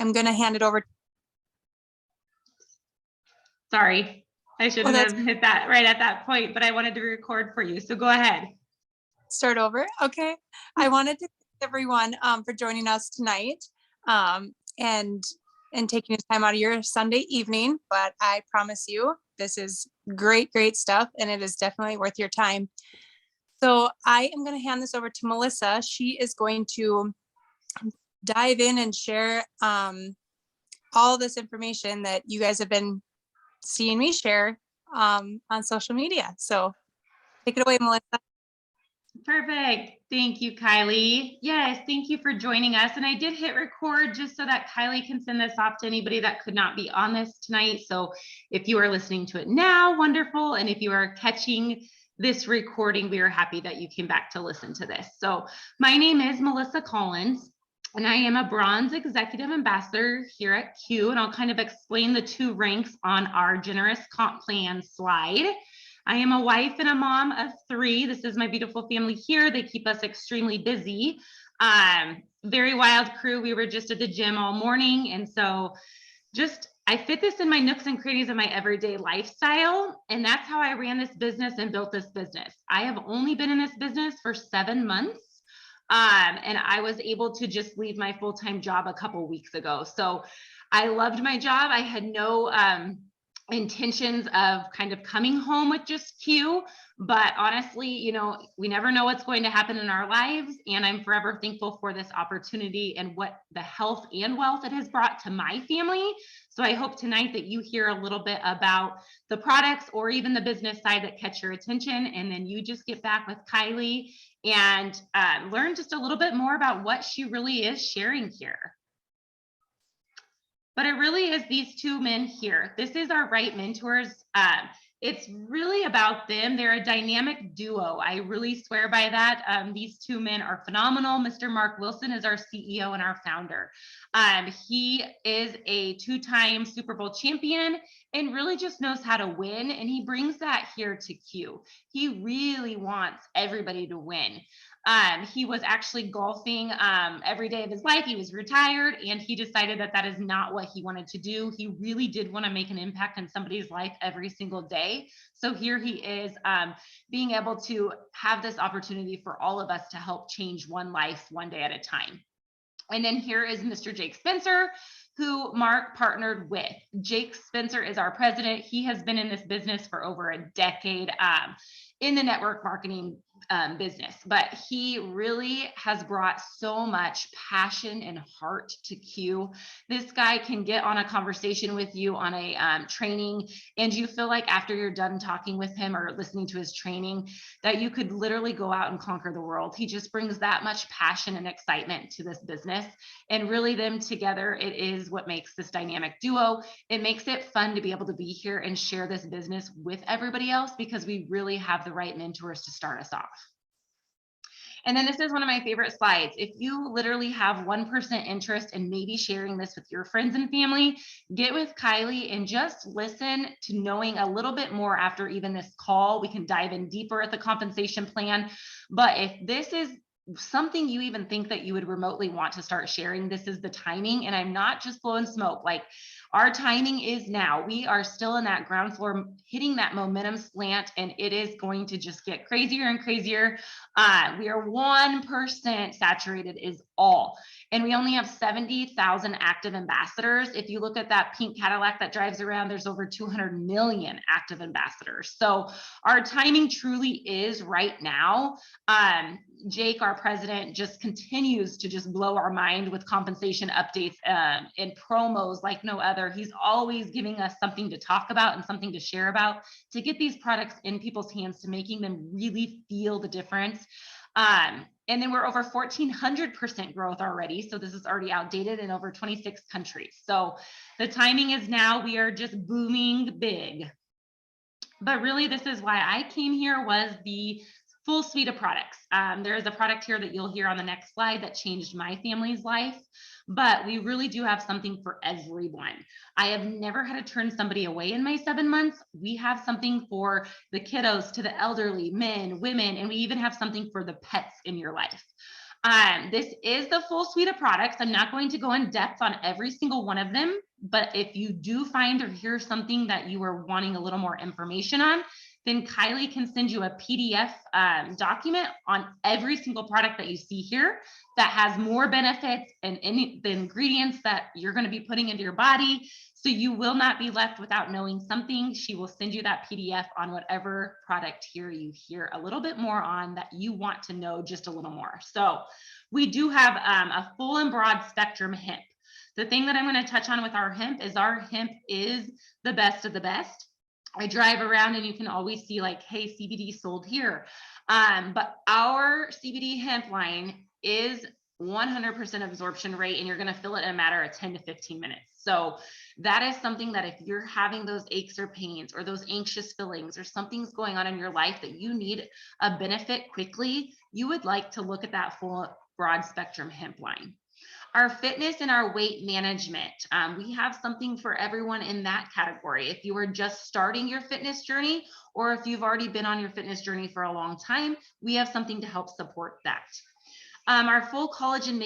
I'm going to hand it over. Sorry, I shouldn't have hit that right at that point, but I wanted to record for you. So go ahead. Start over. Okay. I wanted to thank everyone for joining us tonight and taking time out of your Sunday evening. But I promise you, this is great stuff, and it is definitely worth your time. So I am going to hand this over to Melissa. She is going to dive in and share all this information that you guys have been seeing me share on social media. So take it away, Melissa. Perfect. Thank you, Kylie. Yes, thank you for joining us. And I did hit record just so that Kylie can send this off to anybody that could not be on this tonight. So if you are listening to it now, wonderful. And if you are catching this recording, we are happy that you came back to listen to this. So my name is Melissa Collins, and I am a bronze executive ambassador here at Q. And I'll kind of explain the two ranks on our generous comp plan slide. I am a wife and a mom of 3. This is my beautiful family here. They keep us extremely busy. Very wild crew. We were just at the gym all morning. And so I fit this in my nooks and crannies of my everyday lifestyle. And that's how I ran this business and built this business. I have only been in this business for 7 months. And I was able to just leave my full-time job a couple weeks ago. So I loved my job. I had no intentions of kind of coming home with just Q, but honestly, you know, we never know what's going to happen in our lives, and I'm forever thankful for this opportunity and what the health and wealth it has brought to my family. So I hope tonight that you hear a little bit about the products or even the business side that catch your attention, and then you just get back with Kylie and learn just a little bit more about what she really is sharing here. But it really is these 2 men here. This is our right mentors. It's really about them. They're a dynamic duo. I really swear by that. These 2 men are phenomenal. Mr. Mark Wilson is our CEO and our founder. He is a 2-time Super Bowl champion and really just knows how to win. And he brings that here to Q. He really wants everybody to win. He was actually golfing every day of his life. He was retired, and he decided that that is not what he wanted to do. He really did want to make an impact in somebody's life every single day. So here he is being able to have this opportunity for all of us to help change one life one day at a time. And then here is Mr. Jake Spencer, who Mark partnered with. Jake Spencer is our president. He has been in this business for over a decade in the network marketing business, but he really has brought so much passion and heart to Q. This guy can get on a conversation with you on a training, and you feel like after you're done talking with him or listening to his training that you could literally go out and conquer the world. He just brings that much passion and excitement to this business, and really them together, it is what makes this dynamic duo. It makes it fun to be able to be here and share this business with everybody else, because we really have the right mentors to start us off. And then this is one of my favorite slides. If you literally have 1% interest in maybe sharing this with your friends and family, get with Kylie and just listen to knowing a little bit more after even this call. We can dive in deeper at the compensation plan. But if this is something you even think that you would remotely want to start sharing, this is the timing. And I'm not just blowing smoke. Like, our timing is now. We are still in that ground floor, hitting that momentum slant, and it is going to just get crazier and crazier. We are 1% saturated is all. And we only have 70,000 active ambassadors. If you look at that pink Cadillac that drives around, there's over 200 million active ambassadors. So our timing truly is right now. Jake, our president, just continues to just blow our mind with compensation updates and promos like no other. He's always giving us something to talk about and something to share about to get these products in people's hands, to making them really feel the difference. And then we're over 1,400% growth already. So this is already outdated in over 26 countries. So the timing is now. We are just booming big. But really, this is why I came here, was the full suite of products. There is a product here that you'll hear on the next slide that changed my family's life, but we really do have something for everyone. I have never had to turn somebody away in my 7 months. We have something for the kiddos, to the elderly, men, women, and we even have something for the pets in your life. This is the full suite of products. I'm not going to go in depth on every single one of them, but if you do find or hear something that you are wanting a little more information on, then Kylie can send you a PDF document on every single product that you see here that has more benefits and the ingredients that you're going to be putting into your body. So you will not be left without knowing something. She will send you that PDF on whatever product here you hear a little bit more on that you want to know just a little more. So we do have a full and broad spectrum hemp. The thing that I'm going to touch on with our hemp is the best of the best. I drive around and you can always see like, hey, CBD sold here. But our CBD hemp line is 100% absorption rate, and you're going to fill it in a matter of 10 to 15 minutes. So that is something that if you're having those aches or pains or those anxious feelings or something's going on in your life that you need a benefit quickly, you would like to look at that full broad spectrum hemp line. Our fitness and our weight management, we have something for everyone in that category. If you are just starting your fitness journey, or if you've already been on your fitness journey for a long time, we have something to help support that. Our full collagen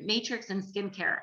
matrix and skincare.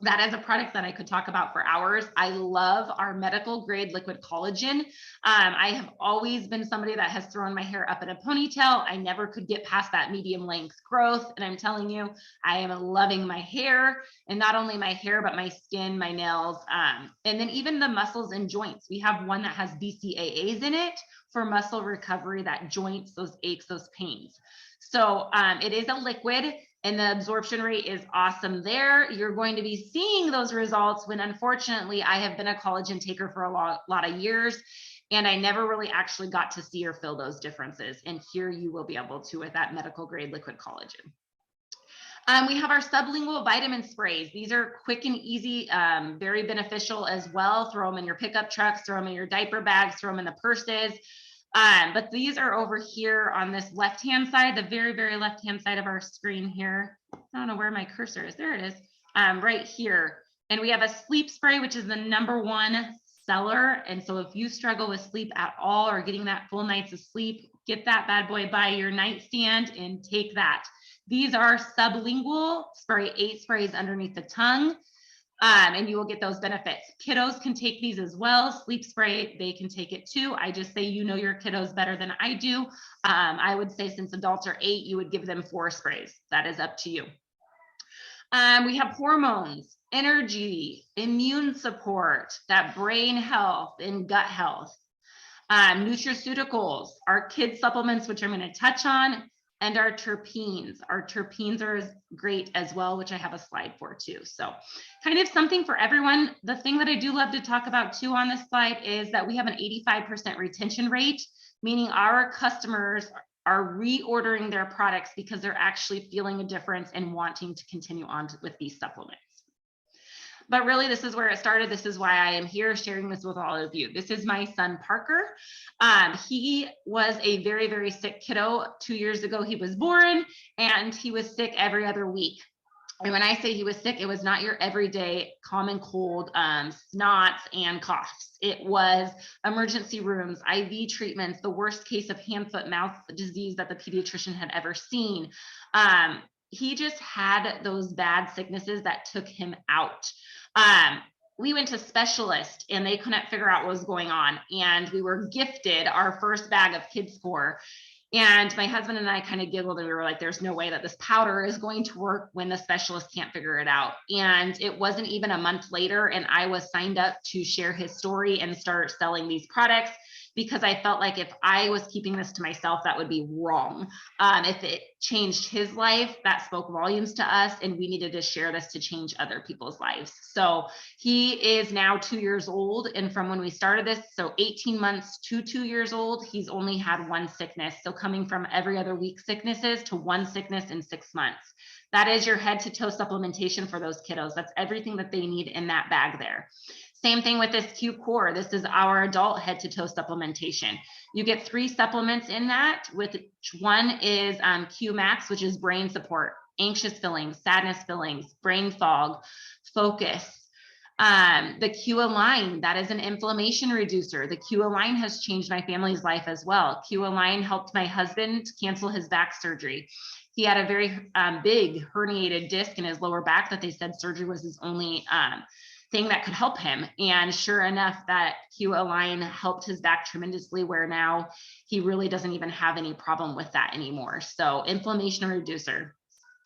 That is a product that I could talk about for hours. I love our medical grade liquid collagen. I have always been somebody that has thrown my hair up in a ponytail. I never could get past that medium length growth. And I'm telling you, I am loving my hair, and not only my hair, but my skin, my nails, and then even the muscles and joints. We have one that has BCAAs in it for muscle recovery, that joints, those aches, those pains. So it is a liquid, and the absorption rate is awesome there. You're going to be seeing those results when, unfortunately, I have been a collagen taker for a lot of years, and I never really actually got to see or feel those differences. And here you will be able to with that medical grade liquid collagen. We have our sublingual vitamin sprays. These are quick and easy, very beneficial as well. Throw them in your pickup trucks, throw them in your diaper bags, throw them in the purses. But these are over here on this left-hand side, the very, very left-hand side of our screen here. I don't know where my cursor is. There it is, right here. And we have a sleep spray, which is the #1 seller. And so if you struggle with sleep at all or getting that full nights of sleep, get that bad boy by your nightstand and take that. These are sublingual spray, 8 sprays underneath the tongue. And you will get those benefits. Kiddos can take these as well. Sleep spray, they can take it too. I just say, you know your kiddos better than I do. I would say since adults are 8, you would give them 4 sprays. That is up to you. We have hormones, energy, immune support, that brain health and gut health. Nutraceuticals, our kids supplements, which I'm going to touch on, and our terpenes. Our terpenes are great as well, which I have a slide for too. So kind of something for everyone. The thing that I do love to talk about too on this slide is that we have an 85% retention rate, meaning our customers are reordering their products because they're actually feeling a difference and wanting to continue on with these supplements. But really, this is where it started. This is why I am here sharing this with all of you. This is my son, Parker. He was a very, very sick kiddo. 2 years ago, he was born, and he was sick every other week. And when I say he was sick, it was not your everyday common cold, snots and coughs. It was emergency rooms, IV treatments, the worst case of hand, foot, mouth disease that the pediatrician had ever seen. He just had those bad sicknesses that took him out. We went to specialists and they couldn't figure out what was going on. And we were gifted our first bag of Kids Core. And my husband and I kind of giggled and we were like, there's no way that this powder is going to work when the specialist can't figure it out. And it wasn't even a month later, and I was signed up to share his story and start selling these products, because I felt like if I was keeping this to myself, that would be wrong. If it changed his life, that spoke volumes to us, and we needed to share this to change other people's lives. So he is now 2 years old. And from when we started this, so 18 months to 2 years old, he's only had 1 sickness. So coming from every other week sicknesses to 1 sickness in 6 months. That is your head to toe supplementation for those kiddos. That's everything that they need in that bag there. Same thing with this Q Core. This is our adult head to toe supplementation. You get 3 supplements in that, which one is Q Max, which is brain support, anxious feelings, sadness feelings, brain fog, focus. The Q Align, that is an inflammation reducer. The Q Align has changed my family's life as well. Q Align helped my husband cancel his back surgery. He had a very big herniated disc in his lower back that they said surgery was his only thing that could help him. And sure enough, that Q Align helped his back tremendously, where now he really doesn't even have any problem with that anymore. So inflammation reducer.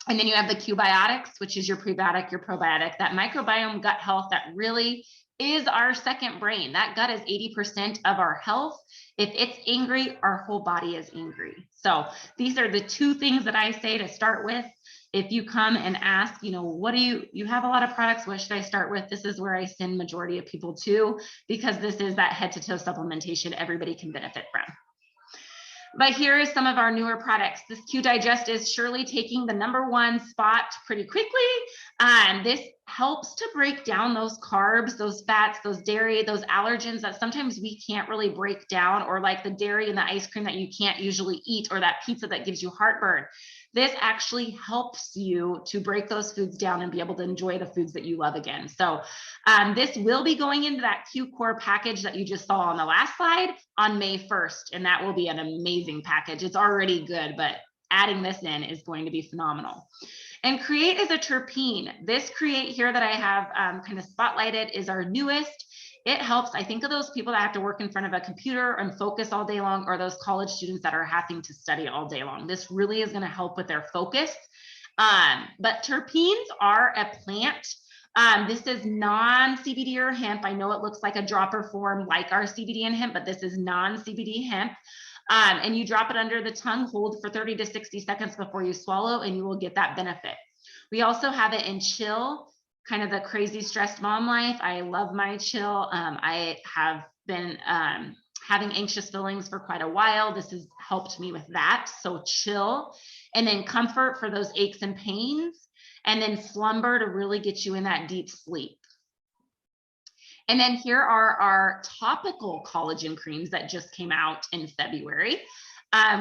And then you have the Q Biotics, which is your prebiotic, your probiotic, that microbiome gut health that really is our second brain. That gut is 80% of our health. If it's angry, our whole body is angry. So these are the two things that I say to start with. If you come and ask, what do you have a lot of products, what should I start with? This is where I send majority of people to, because this is that head to toe supplementation everybody can benefit from. But here is some of our newer products. This Q Digest is surely taking the #1 spot pretty quickly. This helps to break down those carbs, those fats, those dairy, those allergens that sometimes we can't really break down, or like the dairy and the ice cream that you can't usually eat, or that pizza that gives you heartburn. This actually helps you to break those foods down and be able to enjoy the foods that you love again. So this will be going into that Q Core package that you just saw on the last slide on May 1st. And that will be an amazing package. It's already good, but adding this in is going to be phenomenal. And Create is a terpene. This Create here that I have kind of spotlighted is our newest. It helps, I think of those people that have to work in front of a computer and focus all day long, or those college students that are having to study all day long. This really is going to help with their focus. But terpenes are a plant. This is non-CBD or hemp. I know it looks like a dropper form like our CBD and hemp, but this is non-CBD hemp. And you drop it under the tongue, hold for 30 to 60 seconds before you swallow, and you will get that benefit. We also have it in chill, kind of the crazy stressed mom life. I love my chill. I have been having anxious feelings for quite a while. This has helped me with that. So chill, and then comfort for those aches and pains, and then slumber to really get you in that deep sleep. And then here are our topical collagen creams that just came out in February.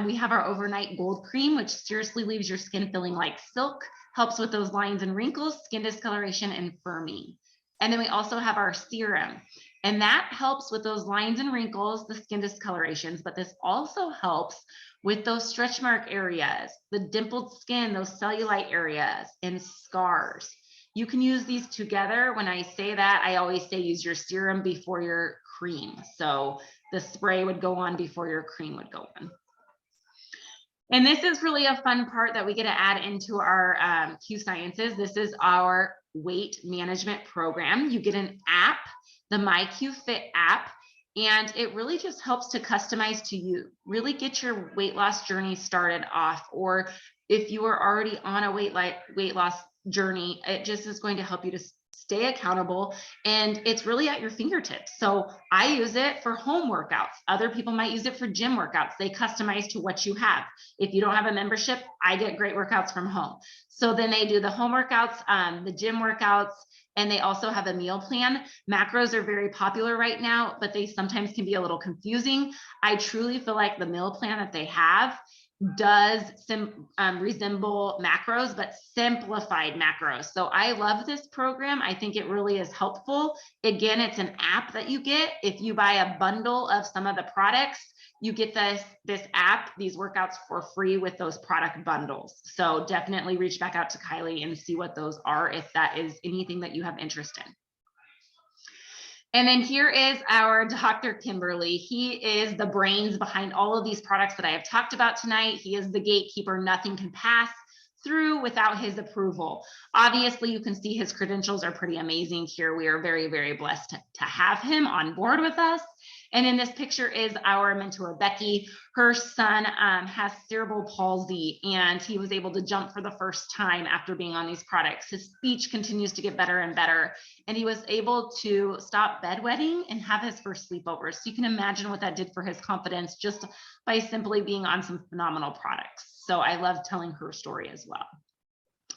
We have our overnight gold cream, which seriously leaves your skin feeling like silk, helps with those lines and wrinkles, skin discoloration, and firming. And then we also have our serum, and that helps with those lines and wrinkles, the skin discolorations, but this also helps with those stretch mark areas, the dimpled skin, those cellulite areas, and scars. You can use these together. When I say that, I always say use your serum before your cream. So the spray would go on before your cream would go on. And this is really a fun part that we get to add into our Q Sciences. This is our weight management program. You get an app, the MyQFit app, and it really just helps to customize to you, really get your weight loss journey started off. Or if you are already on a weight loss journey, it just is going to help you to stay accountable, and it's really at your fingertips. So I use it for home workouts. Other people might use it for gym workouts. They customize to what you have. If you don't have a membership, I get great workouts from home. So then they do the home workouts, the gym workouts, and they also have a meal plan. Macros are very popular right now, but they sometimes can be a little confusing. I truly feel like the meal plan that they have does resemble macros, but simplified macros. So I love this program. I think it really is helpful. Again, it's an app that you get. If you buy a bundle of some of the products, you get this app, these workouts for free with those product bundles. So definitely reach back out to Kylie and see what those are, if that is anything that you have interest in. And then here is our Dr. Kimberly. He is the brains behind all of these products that I have talked about tonight. He is the gatekeeper. Nothing can pass through without his approval. Obviously, you can see his credentials are pretty amazing here. We are very, very blessed to have him on board with us. And in this picture is our mentor, Becky. Her son has cerebral palsy, and he was able to jump for the first time after being on these products. His speech continues to get better and better, and he was able to stop bedwetting and have his first sleepover. So you can imagine what that did for his confidence just by simply being on some phenomenal products. So I love telling her story as well.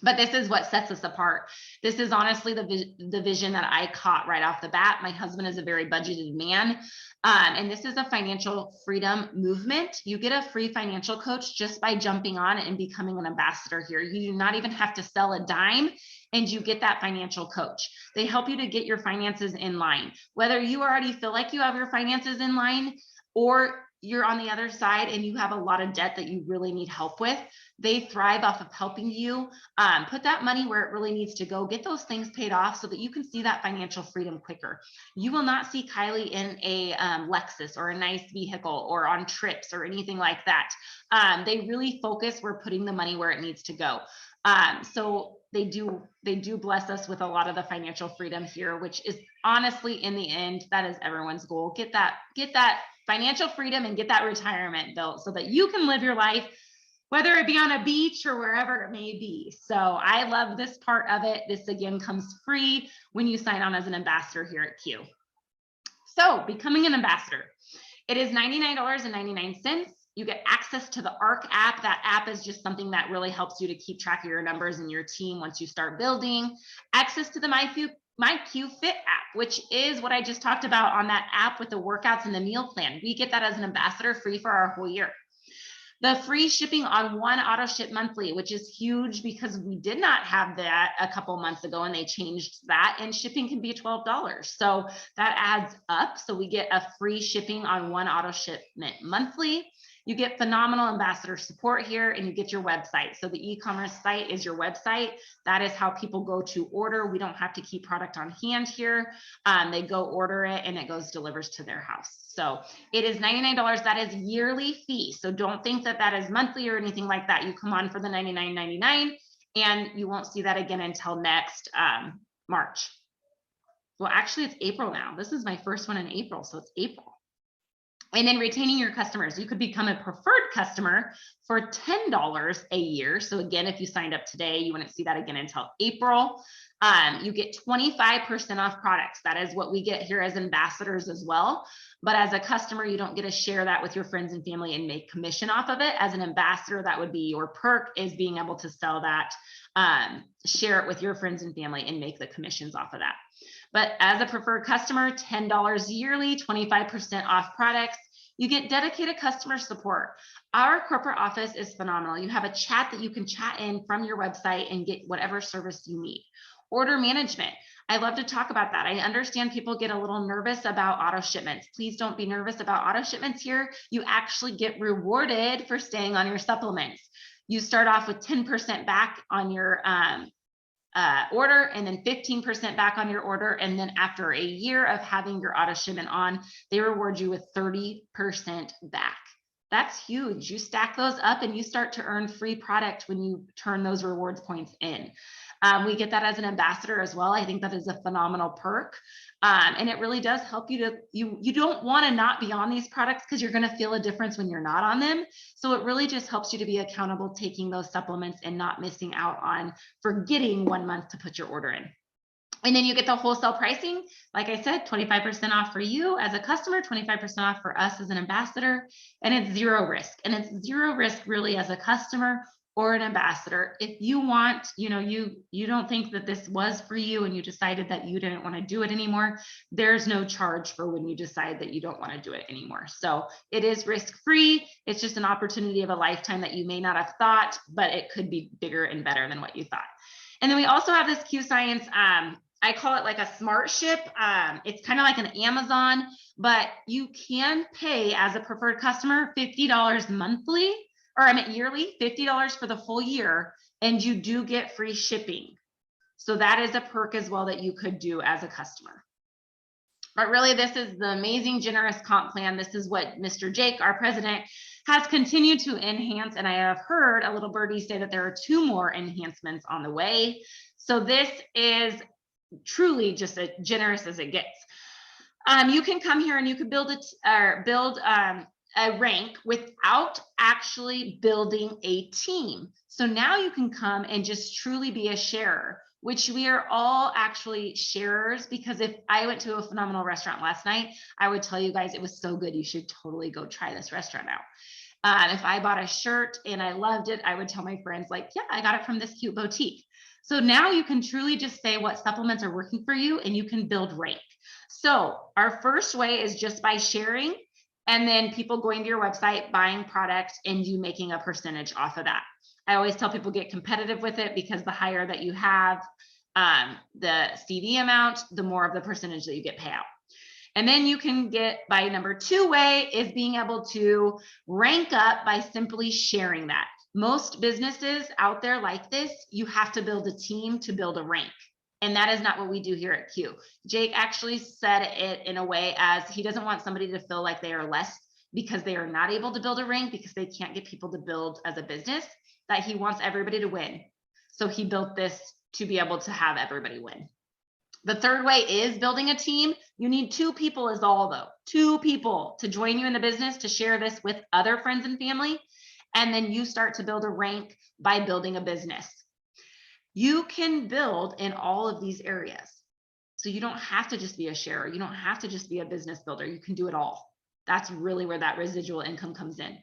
But this is what sets us apart. This is honestly the vision that I caught right off the bat. My husband is a very budgeted man. And this is a financial freedom movement. You get a free financial coach just by jumping on and becoming an ambassador here. You do not even have to sell a dime, and you get that financial coach. They help you to get your finances in line. Whether you already feel like you have your finances in line, or you're on the other side and you have a lot of debt that you really need help with, they thrive off of helping you put that money where it really needs to go, get those things paid off so that you can see that financial freedom quicker. You will not see Kylie in a Lexus or a nice vehicle or on trips or anything like that. They really focus, we're putting the money where it needs to go. So they do bless us with a lot of the financial freedom here, which is honestly, in the end, that is everyone's goal. Get that financial freedom and get that retirement built so that you can live your life, whether it be on a beach or wherever it may be. So I love this part of it. This again comes free when you sign on as an ambassador here at Q. So becoming an ambassador, it is $99.99. You get access to the ARC app. That app is just something that really helps you to keep track of your numbers and your team once you start building. Access to the My Q Fit app, which is what I just talked about on that app with the workouts and the meal plan. We get that as an ambassador free for our whole year. The free shipping on one auto ship monthly, which is huge because we did not have that a couple months ago and they changed that, and shipping can be $12. So that adds up. So we get a free shipping on one auto shipment monthly. You get phenomenal ambassador support here, and you get your website. So the e-commerce site is your website. That is how people go to order. We don't have to keep product on hand here. They go order it and it delivers to their house. So it is $99. That is yearly fee. So don't think that that is monthly or anything like that. You come on for the $99.99 and you won't see that again until next March. Well, actually it's April now. This is my first one in April. So it's April. And then retaining your customers. You could become a preferred customer for $10 a year. So again, if you signed up today, you wouldn't see that again until April. You get 25% off products. That is what we get here as ambassadors as well. But as a customer, you don't get to share that with your friends and family and make commission off of it. As an ambassador, that would be your perk, is being able to sell that, share it with your friends and family and make the commissions off of that. But as a preferred customer, $10 yearly, 25% off products. You get dedicated customer support. Our corporate office is phenomenal. You have a chat that you can chat in from your website and get whatever service you need. Order management. I love to talk about that. I understand people get a little nervous about auto shipments. Please don't be nervous about auto shipments here. You actually get rewarded for staying on your supplements. You start off with 10% back on your order, and then 15% back on your order. And then after a year of having your auto shipment on, they reward you with 30% back. That's huge. You stack those up and you start to earn free product when you turn those rewards points in. We get that as an ambassador as well. I think that is a phenomenal perk. And it really does help you to, you don't want to not be on these products because you're going to feel a difference when you're not on them. So it really just helps you to be accountable, taking those supplements and not missing out on forgetting 1 month to put your order in. And then you get the wholesale pricing. Like I said, 25% off for you as a customer, 25% off for us as an ambassador, and it's zero risk. And it's zero risk really as a customer or an ambassador. If you want, you don't think that this was for you and you decided that you didn't want to do it anymore, there's no charge for when you decide that you don't want to do it anymore. So it is risk-free. It's just an opportunity of a lifetime that you may not have thought, but it could be bigger and better than what you thought. And then we also have this Q Science, I call it like a smart ship. It's kind of like an Amazon, but you can pay as a preferred customer $50 monthly, or I meant yearly, $50 for the full year, and you do get free shipping. So that is a perk as well that you could do as a customer. But really, this is the amazing generous comp plan. This is what Mr. Jake, our president, has continued to enhance. And I have heard a little birdie say that there are 2 more enhancements on the way. So this is truly just as generous as it gets. You can come here and you can build a rank without actually building a team. So now you can come and just truly be a sharer, which we are all actually sharers, because if I went to a phenomenal restaurant last night, I would tell you guys it was so good. You should totally go try this restaurant out. If I bought a shirt and I loved it, I would tell my friends like, yeah, I got it from this cute boutique. So now you can truly just say what supplements are working for you and you can build rank. So our first way is just by sharing, and then people going to your website, buying product, and you making a percentage off of that. I always tell people get competitive with it, because the higher that you have the CD amount, the more of the percentage that you get payout. And then you can get by number 2 way is being able to rank up by simply sharing that. Most businesses out there like this, you have to build a team to build a rank. And that is not what we do here at Q. Jake actually said it in a way as he doesn't want somebody to feel like they are less because they are not able to build a rank because they can't get people to build as a business, that he wants everybody to win. So he built this to be able to have everybody win. The third way is building a team. You need 2 people is all though. 2 people to join you in the business, to share this with other friends and family. And then you start to build a rank by building a business. You can build in all of these areas. So you don't have to just be a sharer. You don't have to just be a business builder. You can do it all. That's really where that residual income comes in.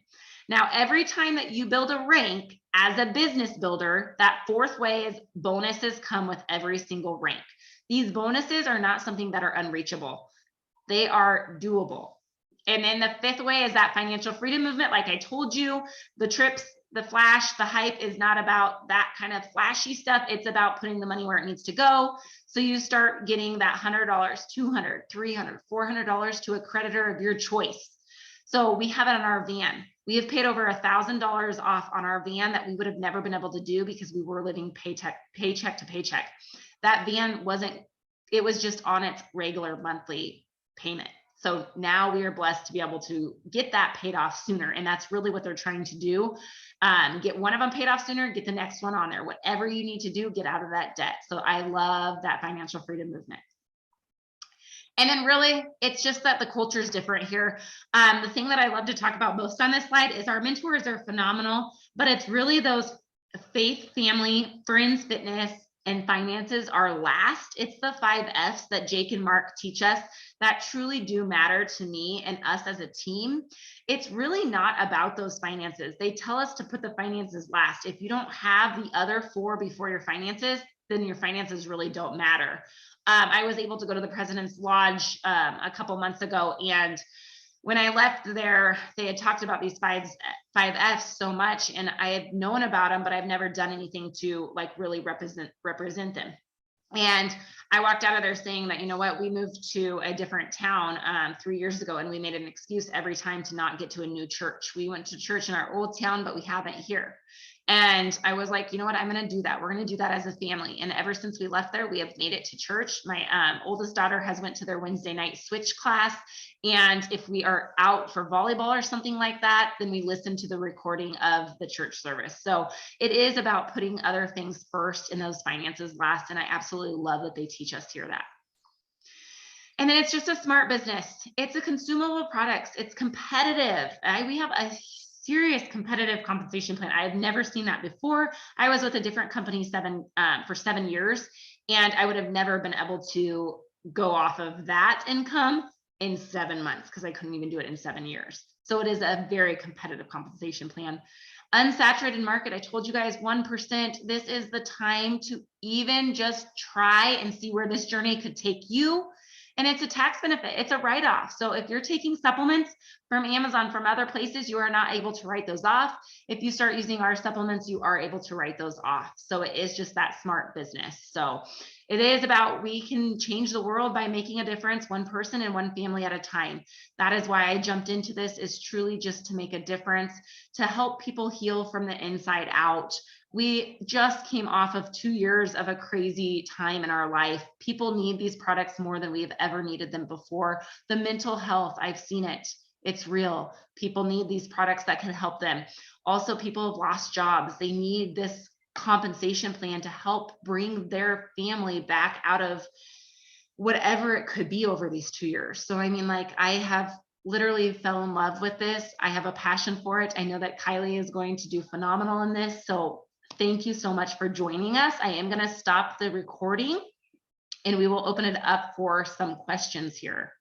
Now, every time that you build a rank as a business builder, that 4th way is bonuses come with every single rank. These bonuses are not something that are unreachable. They are doable. And then the 5th way is that financial freedom movement. Like I told you, the trips, the flash, the hype is not about that kind of flashy stuff. It's about putting the money where it needs to go. So you start getting that $100, $200, $300, $400 to a creditor of your choice. So we have it on our van. We have paid over $1,000 off on our van that we would have never been able to do because we were living paycheck to paycheck. That van wasn't, it was just on its regular monthly payment. So now we are blessed to be able to get that paid off sooner. And that's really what they're trying to do. Get one of them paid off sooner, get the next one on there. Whatever you need to do, get out of that debt. So I love that financial freedom movement. And then really, it's just that the culture is different here. The thing that I love to talk about most on this slide is our mentors are phenomenal, but it's really those faith, family, friends, fitness, and finances are last. It's the 5 F's that Jake and Mark teach us that truly do matter to me and us as a team. It's really not about those finances. They tell us to put the finances last. If you don't have the other 4 before your finances, then your finances really don't matter. I was able to go to the President's Lodge a couple months ago, and when I left there, they had talked about these 5 F's so much, and I had known about them, but I've never done anything to like really represent them. And I walked out of there saying that, you know what, we moved to a different town 3 years ago, and we made an excuse every time to not get to a new church. We went to church in our old town, but we haven't here. And I was like, you know what, I'm going to do that. We're going to do that as a family. And ever since we left there, we have made it to church. My oldest daughter has went to their Wednesday night switch class. And if we are out for volleyball or something like that, then we listen to the recording of the church service. So it is about putting other things first and those finances last. And I absolutely love that they teach us here that. And then it's just a smart business. It's a consumable products. It's competitive. We have a serious competitive compensation plan. I have never seen that before. I was with a different company for 7 years, and I would have never been able to go off of that income in 7 months because I couldn't even do it in 7 years. So it is a very competitive compensation plan. Unsaturated market, I told you guys 1%. This is the time to even just try and see where this journey could take you. And it's a tax benefit. It's a write-off. So if you're taking supplements from Amazon, from other places, you are not able to write those off. If you start using our supplements, you are able to write those off. So it is just that smart business. So it is about, we can change the world by making a difference, one person and one family at a time. That is why I jumped into this, is truly just to make a difference, to help people heal from the inside out. We just came off of 2 years of a crazy time in our life. People need these products more than we've ever needed them before. The mental health, I've seen it. It's real. People need these products that can help them. Also, people have lost jobs. They need this compensation plan to help bring their family back out of whatever it could be over these 2 years. So, I mean, like, I have literally fell in love with this. I have a passion for it. I know that Kylie is going to do phenomenal in this. So thank you so much for joining us. I am going to stop the recording and we will open it up for some questions here.